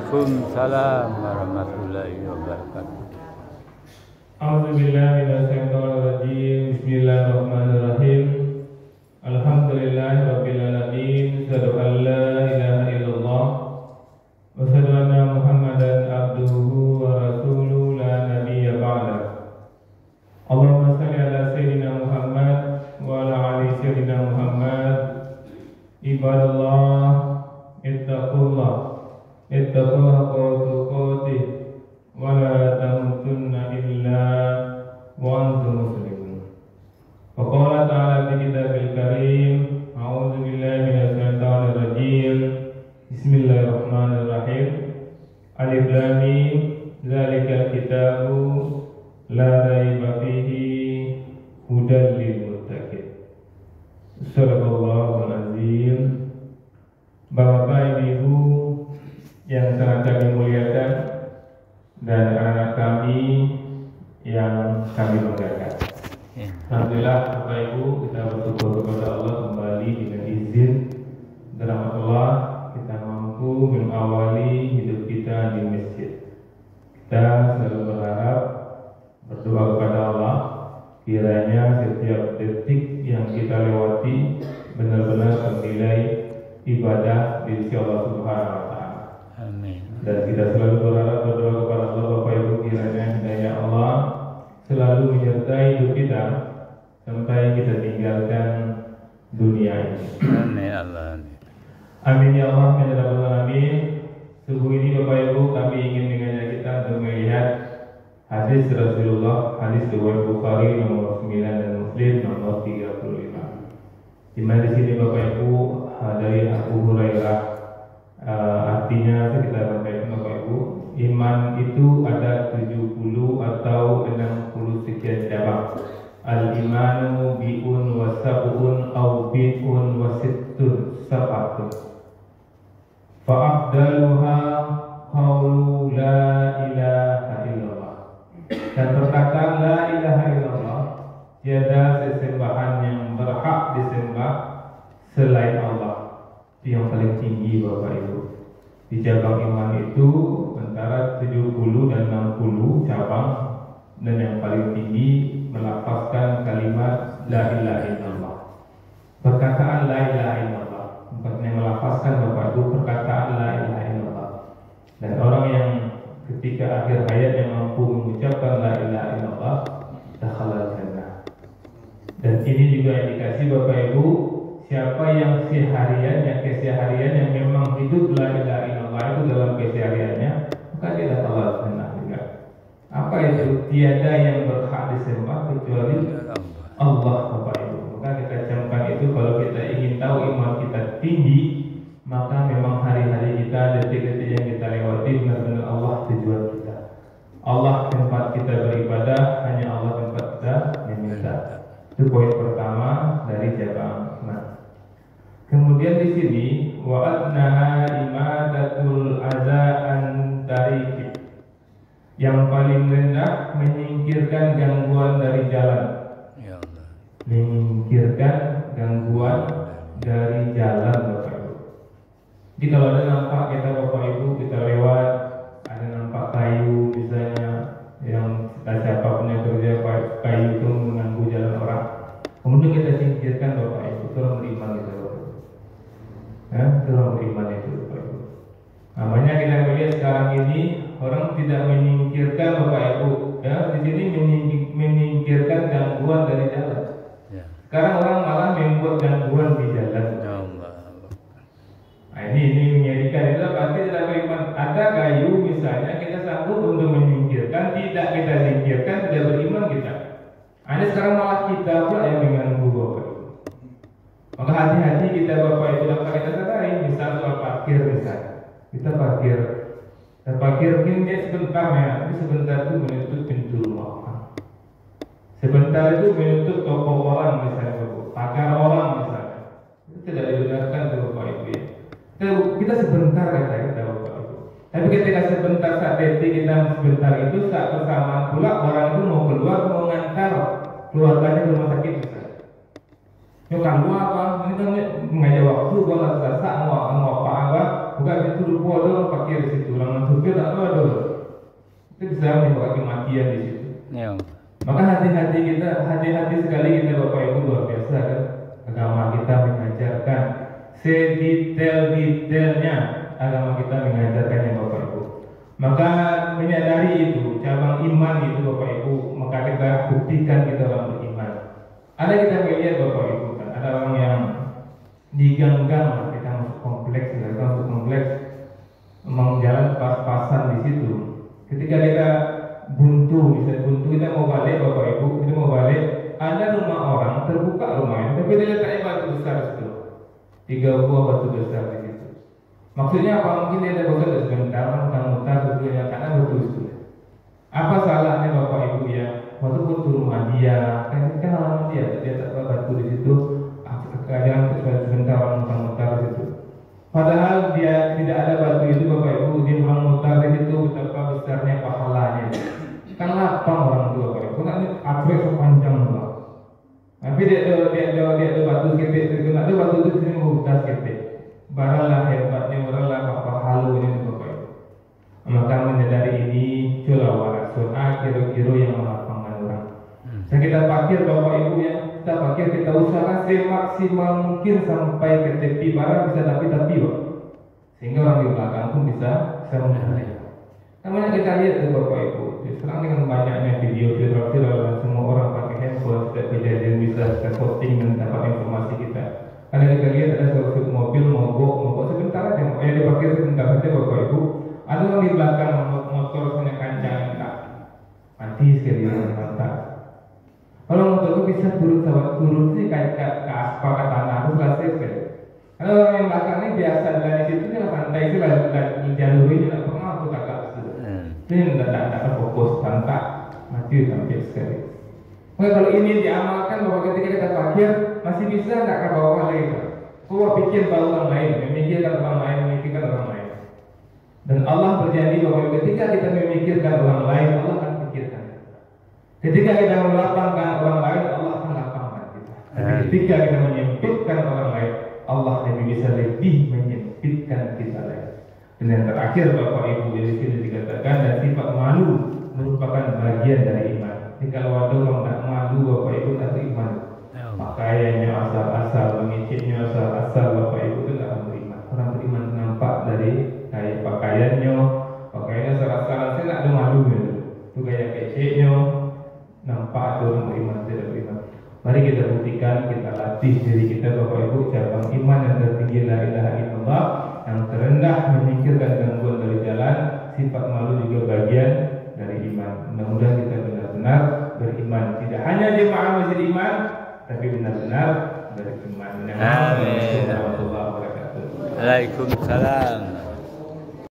Waalaikumsalam warahmatullahi wabarakatuh. A'udzubillahiminasyaitonirrajim. Bismillahirrahmanirrahim. Alhamdulillahirabbil alamin. Asyhadu an la ilaha illallah wa asyhadu anna Muhammadan abduhu wa rasuluhu la nabiyya ba'da. Allahumma shalli ala sayyidina Muhammad wa ala ali sayyidina Muhammad. Ibadallah, ittaqullah haqqa tuqatih wa la tamutunna illa wa antum muslimun. Wa qala ta'ala fi kitabil karim, a'udzu billahi minasy syaithanir rajim. Bismillahirrahmanirrahim. Alif lam mim, dzalikal kitabu la raiba fihi hudal lil muttaqin. Shadaqallahul azim. Bapak Ibu yang sangat kami muliakan dan anak-anak kami yang kami banggakan. Alhamdulillah Bapak Ibu, kita bersyukur kepada Allah kembali dengan izin dan rahmat Allah kita mampu mengawali hidup kita di masjid. Kita selalu berharap, berdoa kepada Allah kiranya setiap detik yang kita lewati benar-benar bernilai ibadah di sisi Allah Subhanahu wa taala. Amin. Dan kita selalu berharap, berdoa kepada Allah Bapak Ibu kiranya hidayah Allah selalu menyertai hidup kita sampai kita tinggalkan dunia ini. Amin Allah. Amin ya Allah, ya Rabbal alamin. Subuh ini Bapak Ibu kami ingin mengajak kita untuk melihat hadis Rasulullah, hadis riwayat Bukhari nomor 9 dan Muslim nomor 35. Di mana di sini Bapak Ibu dari Abu Hurairah, artinya kita sampaikan Bapak Ibu, iman itu ada 70 atau 60 sekian cabang. Al-imanu bi'un wa sab'un au bi'un wa sittun sab'atun. Fa'afdaluha qawlu la ilaha illallah. Dan perkataan la ilaha illallah, tiada sesembahan yang berhak disembah selain Allah. Itu yang paling tinggi Bapak Ibu. Di cabang iman itu antara 70 dan 60 cabang, dan yang paling tinggi melafazkan kalimat la ilaha illallah. Perkataan la ilaha illallah, bukannya melafazkan Bapak Ibu, perkataan la ilaha illallah. Dan orang yang ketika akhir hayatnya mampu mengucapkan la ilaha illallah, dakhala jannah. Dan ini juga indikasi Bapak Ibu, siapa yang kesehariannya memang hidup la ilaha illallah itu dalam kesehariannya, maka dia dakhala jannah juga. Apa itu? Tiada yang berhak disembah kecuali Allah Bapak Ibu. Maka kita camkan itu, kalau kita ingin tahu iman kita tinggi, maka memang hari-hari kita, detik-detik yang kita lewati benar-benar Allah tujuan kita. Allah tempat kita beribadah, hanya Allah tempat kita meminta. Itu poin pertama dari cabang iman. Kemudian di sini wa'adnaha imadatul azaan tariki, yang paling rendah menyingkirkan gangguan dari jalan. Ya Allah. Menyingkirkan gangguan dari jalan Bapak Ibu. Jadi kalau ada nampak kita Bapak Ibu, kita lewat, ada nampak kayu misalnya, yang siapapun yang kerja kayu itu mengganggu jalan orang, kemudian kita singkirkan Bapak Ibu, itu orang beriman kita Bapak Ibu. Itu orang beriman itu Bapak Ibu. Namanya kita melihat sekarang ini orang tidak menyingkirkan Bapak Ibu, ya di sini menyingkirkan gangguan dari jalan. Ya. Sekarang orang malah membuat gangguan di jalan. Ya Allah. Nah, ini menyedihkan. Itu pasti tidak beriman. Ada kayu misalnya, kita sanggup untuk menyingkirkan, tidak kita singkirkan, tidak beriman kita. Ada sekarang malah kita pula yang mengganggu Bapak Ibu. Maka hati-hati kita Bapak Ibu, dapat kita sadari. Misal soal parkir misalnya, kita parkir mungkin dia sebentar ya, tapi sebentar itu menutup pintu rumah. Sebentar itu menutup toko orang misalnya, pagar orang misalnya. Itu tidak dibenarkan Bapak Ibu ya. Kita sebentar kata Bapak Ibu. Tapi ketika sebentar, saat detik kita sebentar itu, saat bersamaan pula orang itu mau keluar, mau ngantar keluarganya ke rumah sakit misalnya. Nyokang gua apa? Ini kan mengajak waktu, gua nggak selesai mau apa? Bukan itu dulu, ada parkir di situ, orang Berpikir tak aduh, itu bisa menyebabkan kematian di situ. Ya. Maka hati-hati sekali kita Bapak Ibu, luar biasa kan. Agama kita mengajarkan sedetail-detailnya, agama kita mengajarkannya Bapak Ibu. Maka menyadari itu, cabang iman itu Bapak Ibu, maka kita buktikan kita orang beriman. Ada kita melihat Bapak Ibu kan, ada orang yang diganggang kita masuk kompleks, kita masuk kompleks, memang jalan pas-pasan di situ. Ketika kita buntu kita mau balik Bapak Ibu, kita mau balik, ada rumah orang terbuka rumahnya, tapi dia letaknya batu besar situ, 3 buah batu besar di situ. Maksudnya apa? Mungkin dia ada bosan sebentar, mutar-mutar betulnya karena betul itu. Apa salahnya Bapak Ibu ya? Waktu buntu rumah dia, kan halaman dia tak batu di situ, jangan sebentar orang mutar-mutar di situ. Padahal dia tidak ada batu itu Bapak Ibu, dia pulang mutar di situ, betapa besarnya pahalanya. Kan lapang orang tua Bapak Ibu, nanti akhirnya sepanjang doang. Tapi dia batu ketik, ada batu itu sini membukas ketik. Baralah hebatnya, baralah pahalunya Bapak Ibu. Maka menyadari ini, jual warasun, kira-kira yang melapangkan orang. Kita parkir Bapak Ibu ya, kita usahakan semaksimal mungkin sampai ke tepi barang bisa tapi Pak. Sehingga orang di belakang pun bisa mengenai. Namanya kita lihat tuh Bapak Ibu, sekarang dengan banyaknya video viral dan semua orang pakai handphone, setiap kejadian bisa shooting dan dapat informasi kita. Karena kita lihat ada suatu mobil mogok sebentar aja, yang diparkir sebentar saja Bapak Ibu. Ada orang di belakang motor punya kancang tak mati sekali mantap. Kalau motor itu bisa turun sih kayak ke aspal ke tanah itu selesai sekali. Kalau orang yang belakang ini biasa dari situ dia santai itu jalur ini tidak pernah untuk kakak itu. Ini tidak fokus tanpa mati sampai sekali. Maka kalau ini diamalkan bahwa ketika kita parkir masih bisa nggak ke bawah lagi Pak? Kau pikir orang lain, memikirkan orang lain, memikirkan orang lain. Dan Allah berjanji bahwa ketika kita memikirkan orang lain, Allah akan pikirkan. Ketika kita melapangkan orang lain, Allah akan lapangkan kita. Tapi ketika kita menyempitkan orang lain, Allah bisa lebih menyempitkan kita lain. Dan yang terakhir Bapak Ibu di sini dikatakan dan sifat malu merupakan bagian dari iman. Jadi kalau ada orang tak malu Bapak Ibu tak beriman. Pakaiannya asal-asal, mengicipnya asal-asal Bapak Ibu itu tak beriman. Orang beriman nampak dari kayak pakaiannya asal-asalan, saya tak ada malunya. Itu kayak keceknya nampak itu orang beriman tidak beriman. Mari kita buktikan, kita latih diri kita Bapak Ibu, cabang iman yang tertinggi la ilaha illallah, yang terendah memikirkan gangguan dari jalan, sifat malu juga bagian dari iman. Mudah-mudahan kita benar-benar beriman, tidak hanya jemaah masjid iman, tapi benar-benar beriman. Amin. Waalaikumsalam.